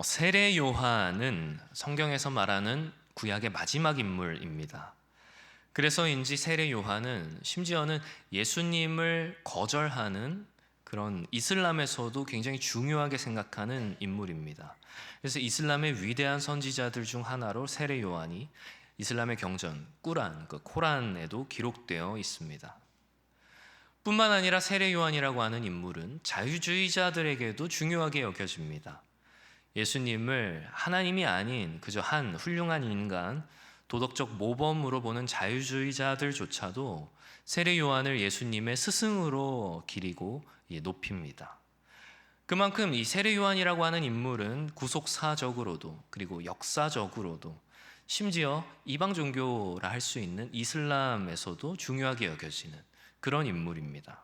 세례 요한은 성경에서 말하는 구약의 마지막 인물입니다. 그래서인지 세례 요한은 심지어는 예수님을 거절하는 그런 이슬람에서도 굉장히 중요하게 생각하는 인물입니다. 그래서 이슬람의 위대한 선지자들 중 하나로 세례 요한이 이슬람의 경전, 꾸란, 코란에도 기록되어 있습니다. 뿐만 아니라 세례 요한이라고 하는 인물은 자유주의자들에게도 중요하게 여겨집니다. 예수님을 하나님이 아닌 그저 한 훌륭한 인간, 도덕적 모범으로 보는 자유주의자들조차도 세례 요한을 예수님의 스승으로 기리고 높입니다. 그만큼 이 세례 요한이라고 하는 인물은 구속사적으로도 그리고 역사적으로도 심지어 이방 종교라 할 수 있는 이슬람에서도 중요하게 여겨지는 그런 인물입니다.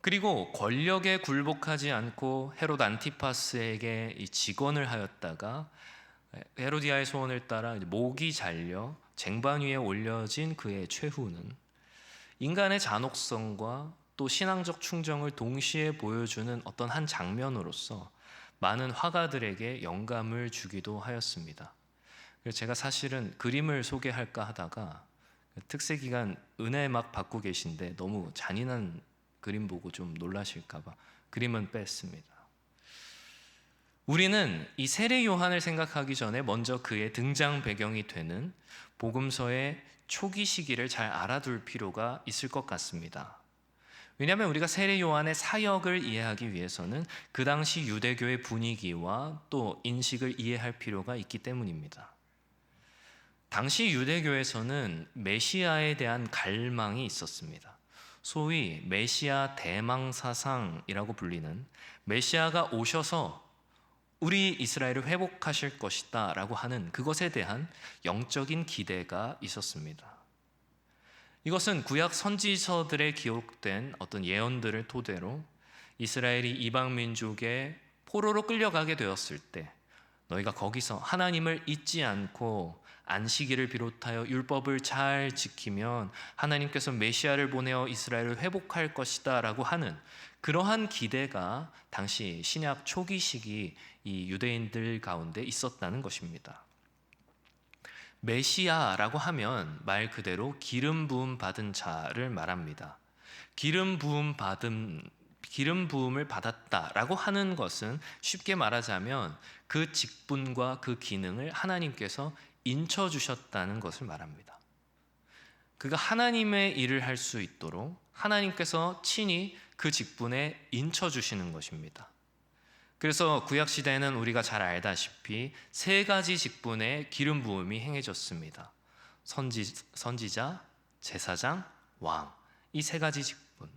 그리고 권력에 굴복하지 않고 헤롯 안티파스에게 직언을 하였다가 헤로디아의 소원을 따라 목이 잘려 쟁반 위에 올려진 그의 최후는 인간의 잔혹성과 또 신앙적 충정을 동시에 보여주는 어떤 한 장면으로서 많은 화가들에게 영감을 주기도 하였습니다. 그래서 제가 사실은 그림을 소개할까 하다가 특세 기간 은혜 막 받고 계신데 너무 잔인한 그림 보고 좀 놀라실까봐 그림은 뺐습니다. 우리는 이 세례 요한을 생각하기 전에 먼저 그의 등장 배경이 되는 복음서의 초기 시기를 잘 알아둘 필요가 있을 것 같습니다. 왜냐하면 우리가 세례 요한의 사역을 이해하기 위해서는 그 당시 유대교의 분위기와 또 인식을 이해할 필요가 있기 때문입니다. 당시 유대교에서는 메시아에 대한 갈망이 있었습니다. 소위 메시아 대망사상이라고 불리는 메시아가 오셔서 우리 이스라엘을 회복하실 것이다 라고 하는 그것에 대한 영적인 기대가 있었습니다. 이것은 구약 선지서들에 기록된 어떤 예언들을 토대로 이스라엘이 이방 민족의 포로로 끌려가게 되었을 때 너희가 거기서 하나님을 잊지 않고 안식일을 비롯하여 율법을 잘 지키면 하나님께서 메시아를 보내어 이스라엘을 회복할 것이다 라고 하는 그러한 기대가 당시 신약 초기 시기 이 유대인들 가운데 있었다는 것입니다. 메시아라고 하면 말 그대로 기름 부음 받은 자를 말합니다. 기름 부음을 받았다라고 하는 것은 쉽게 말하자면 그 직분과 그 기능을 하나님께서 인쳐 주셨다는 것을 말합니다. 그가 하나님의 일을 할 수 있도록 하나님께서 친히 그 직분에 인쳐 주시는 것입니다. 그래서 구약 시대에는 우리가 잘 알다시피 세 가지 직분의 기름 부음이 행해졌습니다. 선지자, 제사장, 왕. 이 세 가지 직분.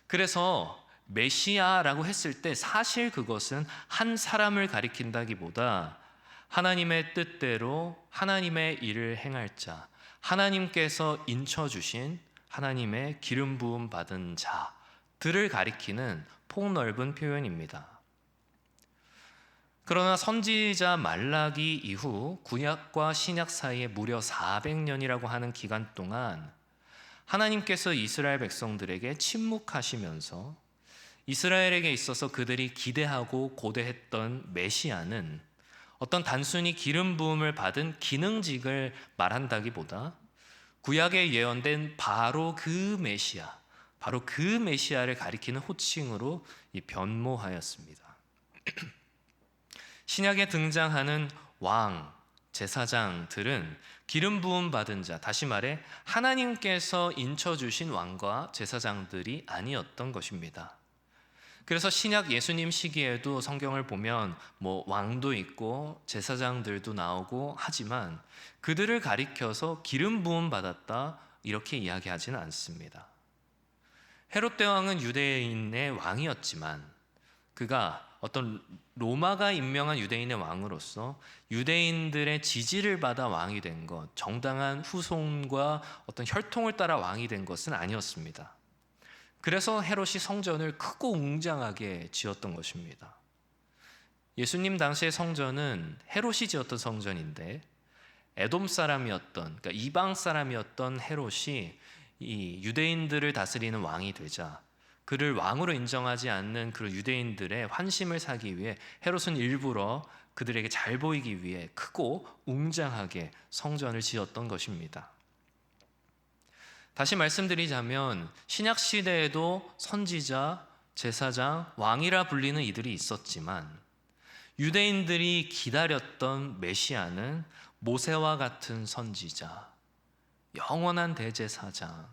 그래서 메시아라고 했을 때 사실 그것은 한 사람을 가리킨다기보다 하나님의 뜻대로 하나님의 일을 행할 자, 하나님께서 인쳐주신 하나님의 기름 부음 받은 자들을 가리키는 폭넓은 표현입니다. 그러나 선지자 말라기 이후 구약과 신약 사이에 무려 400년이라고 하는 기간 동안 하나님께서 이스라엘 백성들에게 침묵하시면서 이스라엘에게 있어서 그들이 기대하고 고대했던 메시아는 어떤 단순히 기름 부음을 받은 기능직을 말한다기보다 구약에 예언된 바로 그 메시아를 가리키는 호칭으로 변모하였습니다. 신약에 등장하는 왕, 제사장들은 기름 부음 받은 자, 다시 말해 하나님께서 인쳐주신 왕과 제사장들이 아니었던 것입니다. 그래서 신약 예수님 시기에도 성경을 보면 왕도 있고 제사장들도 나오고 하지만 그들을 가리켜서 기름 부음 받았다 이렇게 이야기하지는 않습니다. 헤롯 대왕은 유대인의 왕이었지만 그가 어떤 로마가 임명한 유대인의 왕으로서 유대인들의 지지를 받아 왕이 된 것, 정당한 후손과 어떤 혈통을 따라 왕이 된 것은 아니었습니다. 그래서 헤롯이 성전을 크고 웅장하게 지었던 것입니다. 예수님 당시의 성전은 헤롯이 지었던 성전인데 에돔 사람이었던, 그러니까 이방 사람이었던 헤롯이 이 유대인들을 다스리는 왕이 되자 그를 왕으로 인정하지 않는 그 유대인들의 환심을 사기 위해 헤롯은 일부러 그들에게 잘 보이기 위해 크고 웅장하게 성전을 지었던 것입니다. 다시 말씀드리자면 신약 시대에도 선지자, 제사장, 왕이라 불리는 이들이 있었지만 유대인들이 기다렸던 메시아는 모세와 같은 선지자, 영원한 대제사장,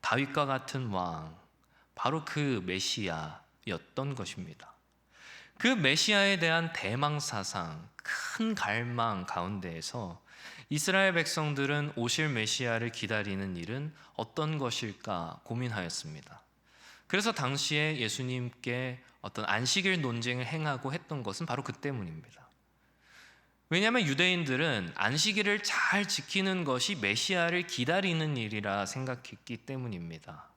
다윗과 같은 왕, 바로 그 메시아였던 것입니다. 그 메시아에 대한 대망사상, 큰 갈망 가운데에서 이스라엘 백성들은 오실 메시아를 기다리는 일은 어떤 것일까 고민하였습니다. 그래서 당시에 예수님께 어떤 안식일 논쟁을 행하고 했던 것은 바로 그 때문입니다. 왜냐하면 유대인들은 안식일을 잘 지키는 것이 메시아를 기다리는 일이라 생각했기 때문입니다.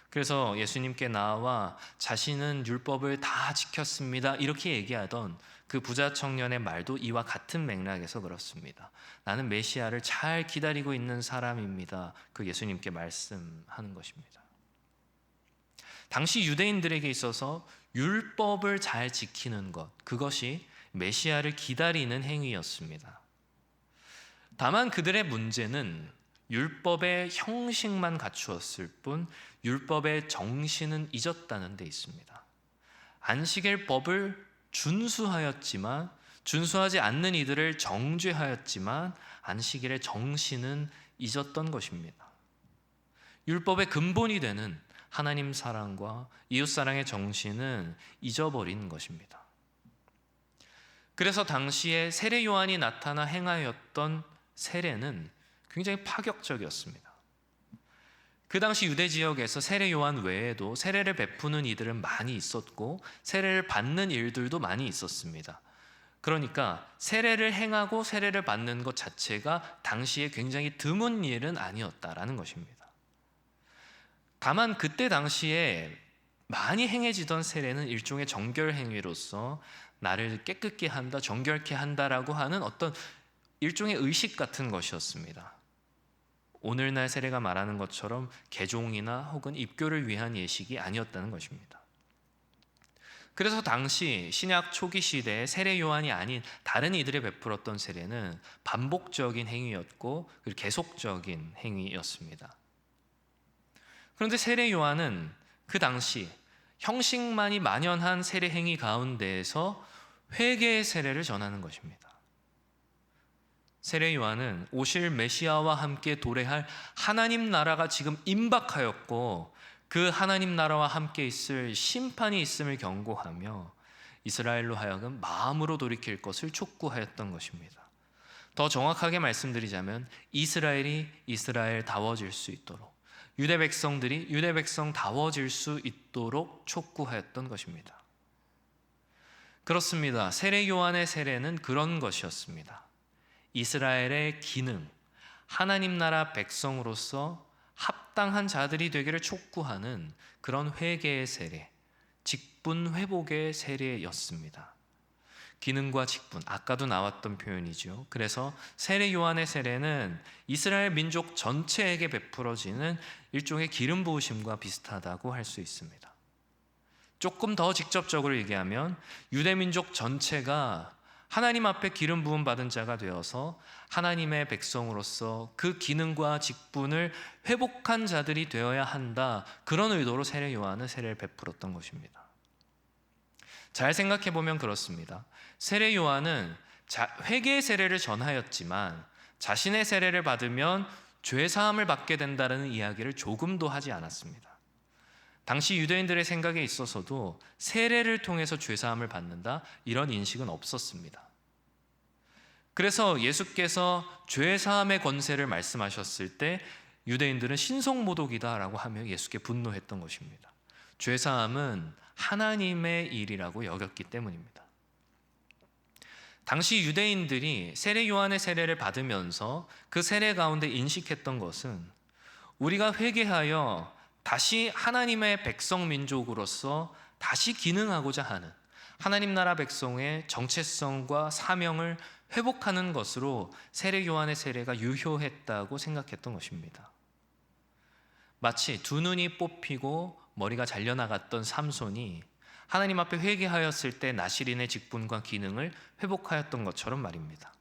그래서 예수님께 나와 자신은 율법을 다 지켰습니다 이렇게 얘기하던 그 부자 청년의 말도 이와 같은 맥락에서 그렇습니다. 나는 메시아를 잘 기다리고 있는 사람입니다. 그 예수님께 말씀하는 것입니다. 당시 유대인들에게 있어서 율법을 잘 지키는 것, 그것이 메시아를 기다리는 행위였습니다. 다만 그들의 문제는 율법의 형식만 갖추었을 뿐 율법의 정신은 잊었다는 데 있습니다. 안식일 법을 준수하였지만 준수하지 않는 이들을 정죄하였지만 안식일의 정신은 잊었던 것입니다. 율법의 근본이 되는 하나님 사랑과 이웃 사랑의 정신은 잊어버린 것입니다. 그래서 당시에 세례 요한이 나타나 행하였던 세례는 굉장히 파격적이었습니다. 그 당시 유대 지역에서 세례 요한 외에도 세례를 베푸는 이들은 많이 있었고 세례를 받는 일들도 많이 있었습니다. 그러니까 세례를 행하고 세례를 받는 것 자체가 당시에 굉장히 드문 일은 아니었다라는 것입니다. 다만 그때 당시에 많이 행해지던 세례는 일종의 정결 행위로서 나를 깨끗게 한다, 정결케 한다라고 하는 어떤 일종의 의식 같은 것이었습니다. 오늘날 세례가 말하는 것처럼 개종이나 혹은 입교를 위한 예식이 아니었다는 것입니다. 그래서 당시 신약 초기 시대에 세례 요한이 아닌 다른 이들이 베풀었던 세례는 반복적인 행위였고 계속적인 행위였습니다. 그런데 세례 요한은 그 당시 형식만이 만연한 세례 행위 가운데에서 회개의 세례를 전하는 것입니다. 세례 요한은 오실 메시아와 함께 도래할 하나님 나라가 지금 임박하였고 그 하나님 나라와 함께 있을 심판이 있음을 경고하며 이스라엘로 하여금 마음으로 돌이킬 것을 촉구하였던 것입니다. 더 정확하게 말씀드리자면 이스라엘이 이스라엘다워질 수 있도록 유대 백성들이 유대 백성다워질 수 있도록 촉구하였던 것입니다. 그렇습니다. 세례 요한의 세례는 그런 것이었습니다. 이스라엘의 기능, 하나님 나라 백성으로서 합당한 자들이 되기를 촉구하는 그런 회개의 세례, 직분 회복의 세례였습니다. 기능과 직분, 아까도 나왔던 표현이죠. 그래서 세례 요한의 세례는 이스라엘 민족 전체에게 베풀어지는 일종의 기름 부으심과 비슷하다고 할 수 있습니다. 조금 더 직접적으로 얘기하면 유대 민족 전체가 하나님 앞에 기름 부음 받은 자가 되어서 하나님의 백성으로서 그 기능과 직분을 회복한 자들이 되어야 한다. 그런 의도로 세례 요한은 세례를 베풀었던 것입니다. 잘 생각해 보면 그렇습니다. 세례 요한은 회개의 세례를 전하였지만 자신의 세례를 받으면 죄 사함을 받게 된다는 이야기를 조금도 하지 않았습니다. 당시 유대인들의 생각에 있어서도 세례를 통해서 죄 사함을 받는다 이런 인식은 없었습니다. 그래서 예수께서 죄 사함의 권세를 말씀하셨을 때 유대인들은 신성모독이다라고 하며 예수께 분노했던 것입니다. 죄 사함은 하나님의 일이라고 여겼기 때문입니다. 당시 유대인들이 세례 요한의 세례를 받으면서 그 세례 가운데 인식했던 것은 우리가 회개하여 다시 하나님의 백성 민족으로서 다시 기능하고자 하는 하나님 나라 백성의 정체성과 사명을 회복하는 것으로 세례 요한의 세례가 유효했다고 생각했던 것입니다. 마치 두 눈이 뽑히고 머리가 잘려나갔던 삼손이 하나님 앞에 회개하였을 때 나실인의 직분과 기능을 회복하였던 것처럼 말입니다.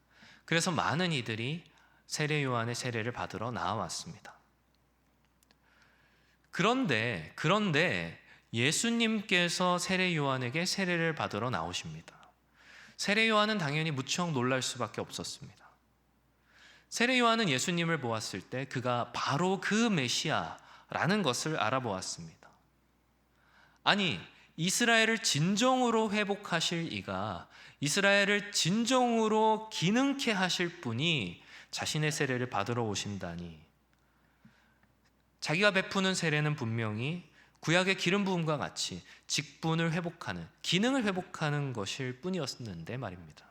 그래서 많은 이들이 세례 요한의 세례를 받으러 나와왔습니다. 그런데 예수님께서 세례 요한에게 세례를 받으러 나오십니다. 세례 요한은 당연히 무척 놀랄 수밖에 없었습니다. 세례 요한은 예수님을 보았을 때 그가 바로 그 메시아라는 것을 알아보았습니다. 아니, 이스라엘을 진정으로 회복하실 이가, 이스라엘을 진정으로 기능케 하실 분이 자신의 세례를 받으러 오신다니, 자기가 베푸는 세례는 분명히 구약의 기름 부음과 같이 직분을 회복하는, 기능을 회복하는 것일 뿐이었는데 말입니다.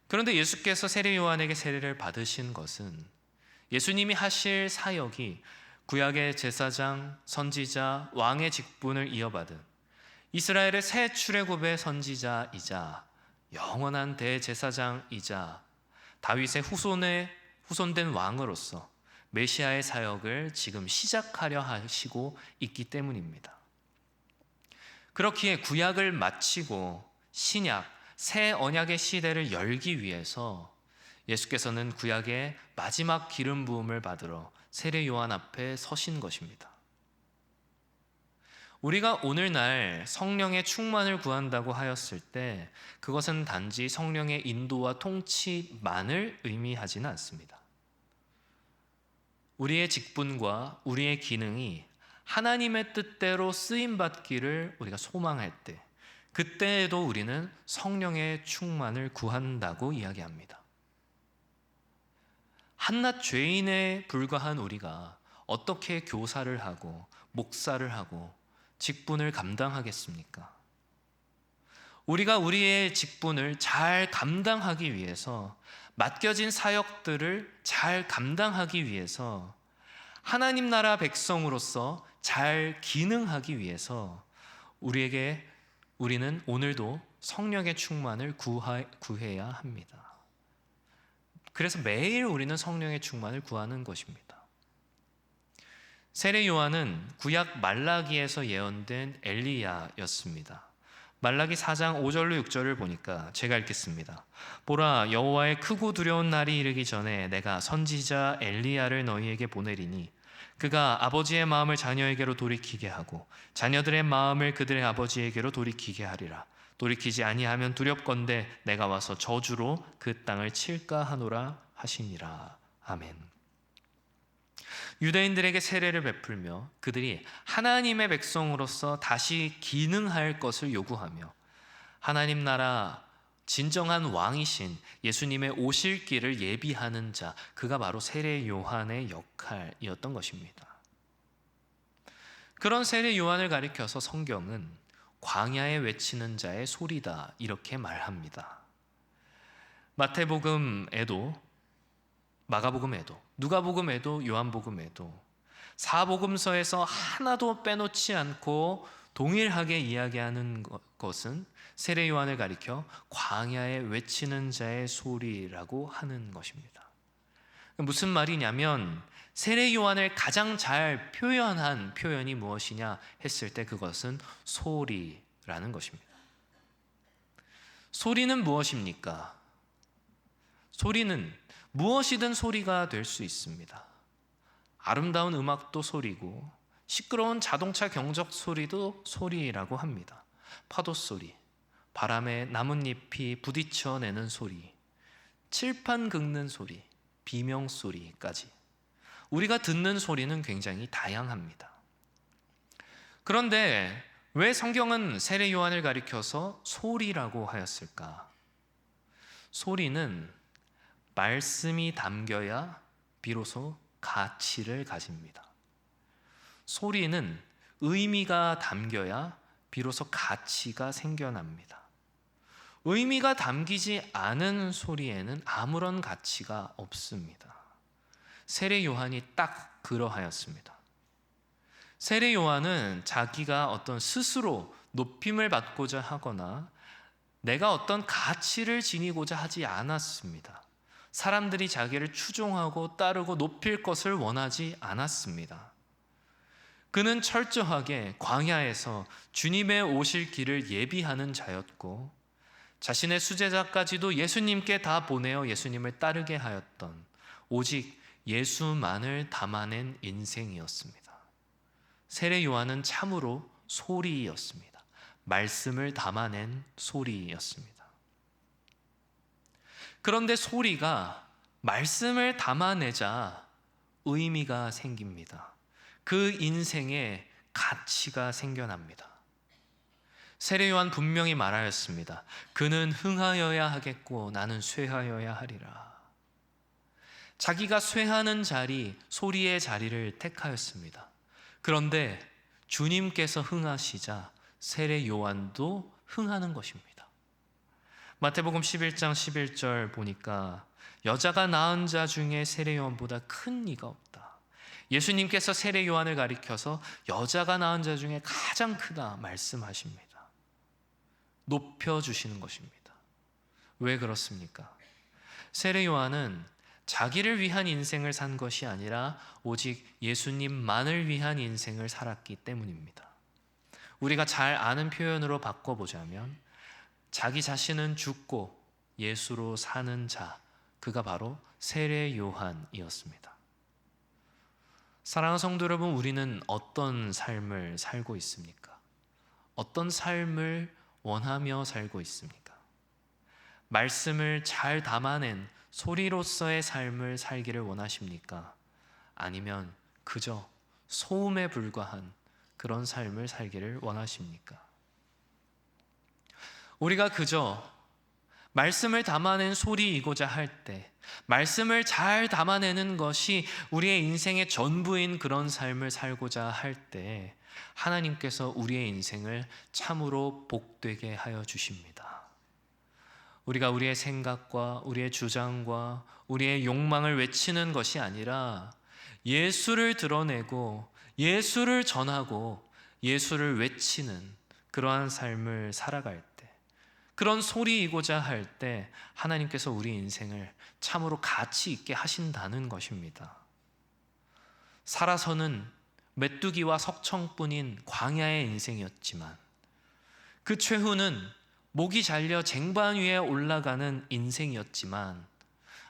그런데 예수께서 세례 요한에게 세례를 받으신 것은 예수님이 하실 사역이 구약의 제사장, 선지자, 왕의 직분을 이어받은 이스라엘의 새 출애굽의 선지자이자 영원한 대제사장이자 다윗의 후손된 왕으로서 메시아의 사역을 지금 시작하려 하시고 있기 때문입니다. 그렇기에 구약을 마치고 신약, 새 언약의 시대를 열기 위해서 예수께서는 구약의 마지막 기름 부음을 받으러 세례 요한 앞에 서신 것입니다. 우리가 오늘날 성령의 충만을 구한다고 하였을 때 그것은 단지 성령의 인도와 통치만을 의미하지는 않습니다. 우리의 직분과 우리의 기능이 하나님의 뜻대로 쓰임받기를 우리가 소망할 때, 그때에도 우리는 성령의 충만을 구한다고 이야기합니다. 한낱 죄인에 불과한 우리가 어떻게 교사를 하고 목사를 하고 직분을 감당하겠습니까? 우리가 우리의 직분을 잘 감당하기 위해서, 맡겨진 사역들을 잘 감당하기 위해서, 하나님 나라 백성으로서 잘 기능하기 위해서 우리는 오늘도 성령의 충만을 구해야 합니다. 그래서 매일 우리는 성령의 충만을 구하는 것입니다. 세례 요한은 구약 말라기에서 예언된 엘리야였습니다. 말라기 4장 5절로 6절을 보니까 제가 읽겠습니다. 보라, 여호와의 크고 두려운 날이 이르기 전에 내가 선지자 엘리야를 너희에게 보내리니 그가 아버지의 마음을 자녀에게로 돌이키게 하고 자녀들의 마음을 그들의 아버지에게로 돌이키게 하리라. 돌이키지 아니하면 두렵건대 내가 와서 저주로 그 땅을 칠까 하노라 하시니라. 아멘. 유대인들에게 세례를 베풀며 그들이 하나님의 백성으로서 다시 기능할 것을 요구하며 하나님 나라 진정한 왕이신 예수님의 오실 길을 예비하는 자, 그가 바로 세례 요한의 역할이었던 것입니다. 그런 세례 요한을 가리켜서 성경은 광야에 외치는 자의 소리다 이렇게 말합니다. 마태복음에도 마가복음에도 누가복음에도 요한복음에도 사복음서에서 하나도 빼놓지 않고 동일하게 이야기하는 것은 세례 요한을 가리켜 광야에 외치는 자의 소리라고 하는 것입니다. 무슨 말이냐면 세례 요한을 가장 잘 표현한 표현이 무엇이냐 했을 때 그것은 소리라는 것입니다. 소리는 무엇입니까? 소리는 무엇이든 소리가 될 수 있습니다. 아름다운 음악도 소리고 시끄러운 자동차 경적 소리도 소리라고 합니다. 파도 소리, 바람에 나뭇잎이 부딪혀 내는 소리, 칠판 긁는 소리, 비명 소리까지 우리가 듣는 소리는 굉장히 다양합니다. 그런데 왜 성경은 세례 요한을 가리켜서 소리라고 하였을까? 소리는 말씀이 담겨야 비로소 가치를 가집니다. 소리는 의미가 담겨야 비로소 가치가 생겨납니다. 의미가 담기지 않은 소리에는 아무런 가치가 없습니다. 세례 요한이 딱 그러하였습니다. 세례 요한은 자기가 어떤 스스로 높임을 받고자 하거나 내가 어떤 가치를 지니고자 하지 않았습니다. 사람들이 자기를 추종하고 따르고 높일 것을 원하지 않았습니다. 그는 철저하게 광야에서 주님의 오실 길을 예비하는 자였고 자신의 수제자까지도 예수님께 다 보내어 예수님을 따르게 하였던 오직 예수만을 담아낸 인생이었습니다. 세례 요한은 참으로 소리였습니다. 말씀을 담아낸 소리였습니다. 그런데 소리가 말씀을 담아내자 의미가 생깁니다. 그 인생에 가치가 생겨납니다. 세례 요한 분명히 말하였습니다. 그는 흥하여야 하겠고 나는 쇠하여야 하리라. 자기가 쇠하는 자리, 소리의 자리를 택하였습니다. 그런데 주님께서 흥하시자 세례 요한도 흥하는 것입니다. 마태복음 11장 11절 보니까 여자가 낳은 자 중에 세례 요한보다 큰 이가 없다. 예수님께서 세례 요한을 가리켜서 여자가 낳은 자 중에 가장 크다 말씀하십니다. 높여주시는 것입니다. 왜 그렇습니까? 세례 요한은 자기를 위한 인생을 산 것이 아니라 오직 예수님만을 위한 인생을 살았기 때문입니다. 우리가 잘 아는 표현으로 바꿔보자면 자기 자신은 죽고 예수로 사는 자, 그가 바로 세례 요한이었습니다. 사랑하는 성도 여러분, 우리는 어떤 삶을 살고 있습니까? 어떤 삶을 원하며 살고 있습니까? 말씀을 잘 담아낸 소리로서의 삶을 살기를 원하십니까? 아니면 그저 소음에 불과한 그런 삶을 살기를 원하십니까? 우리가 그저 말씀을 담아낸 소리이고자 할 때, 말씀을 잘 담아내는 것이 우리의 인생의 전부인 그런 삶을 살고자 할 때 하나님께서 우리의 인생을 참으로 복되게 하여 주십니다. 우리가 우리의 생각과 우리의 주장과 우리의 욕망을 외치는 것이 아니라 예수를 드러내고 예수를 전하고 예수를 외치는 그러한 삶을 살아갈 때, 그런 소리이고자 할 때 하나님께서 우리 인생을 참으로 가치 있게 하신다는 것입니다. 살아서는 메뚜기와 석청뿐인 광야의 인생이었지만 그 최후는 목이 잘려 쟁반 위에 올라가는 인생이었지만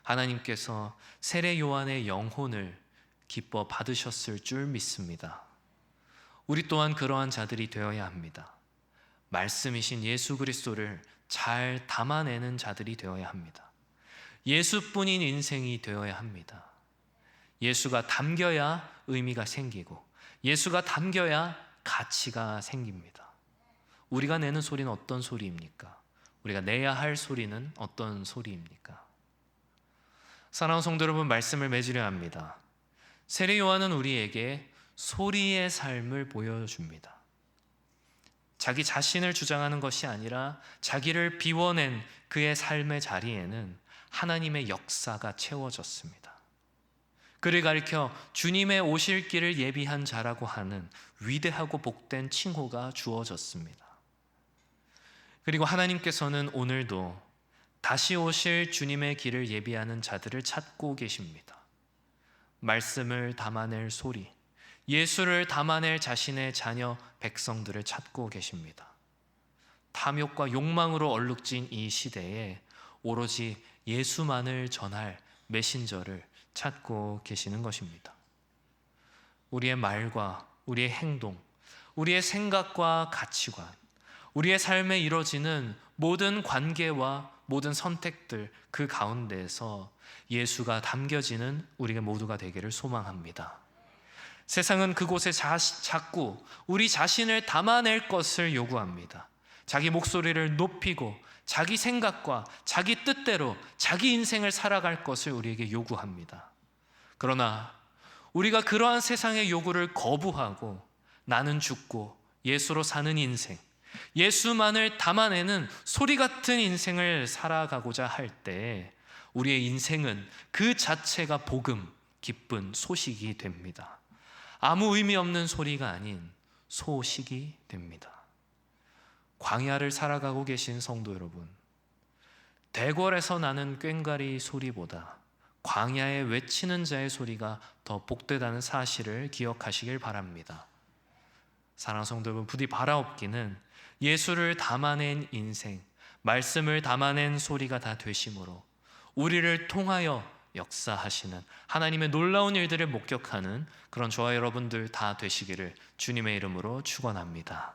하나님께서 세례 요한의 영혼을 기뻐 받으셨을 줄 믿습니다. 우리 또한 그러한 자들이 되어야 합니다. 말씀이신 예수 그리스도를 잘 담아내는 자들이 되어야 합니다. 예수뿐인 인생이 되어야 합니다. 예수가 담겨야 의미가 생기고 예수가 담겨야 가치가 생깁니다. 우리가 내는 소리는 어떤 소리입니까? 우리가 내야 할 소리는 어떤 소리입니까? 사랑하는 성도 여러분, 말씀을 맺으려 합니다. 세례 요한은 우리에게 소리의 삶을 보여줍니다. 자기 자신을 주장하는 것이 아니라 자기를 비워낸 그의 삶의 자리에는 하나님의 역사가 채워졌습니다. 그를 가리켜 주님의 오실 길을 예비한 자라고 하는 위대하고 복된 칭호가 주어졌습니다. 그리고 하나님께서는 오늘도 다시 오실 주님의 길을 예비하는 자들을 찾고 계십니다. 말씀을 담아낼 소리, 예수를 담아낼 자신의 자녀 백성들을 찾고 계십니다. 탐욕과 욕망으로 얼룩진 이 시대에 오로지 예수만을 전할 메신저를 찾고 계시는 것입니다. 우리의 말과 우리의 행동, 우리의 생각과 가치관, 우리의 삶에 이루어지는 모든 관계와 모든 선택들, 그 가운데에서 예수가 담겨지는 우리가 모두가 되기를 소망합니다. 세상은 그곳에 자꾸 우리 자신을 담아낼 것을 요구합니다. 자기 목소리를 높이고 자기 생각과 자기 뜻대로 자기 인생을 살아갈 것을 우리에게 요구합니다. 그러나 우리가 그러한 세상의 요구를 거부하고 나는 죽고 예수로 사는 인생, 예수만을 담아내는 소리 같은 인생을 살아가고자 할 때 우리의 인생은 그 자체가 복음, 기쁜 소식이 됩니다. 아무 의미 없는 소리가 아닌 소식이 됩니다. 광야를 살아가고 계신 성도 여러분, 대궐에서 나는 꽹과리 소리보다 광야에 외치는 자의 소리가 더 복되다는 사실을 기억하시길 바랍니다. 사랑하는 성도 여러분, 부디 바라옵기는 예수를 담아낸 인생, 말씀을 담아낸 소리가 다 되심으로 우리를 통하여 역사하시는 하나님의 놀라운 일들을 목격하는 그런 저와 여러분들 다 되시기를 주님의 이름으로 축원합니다.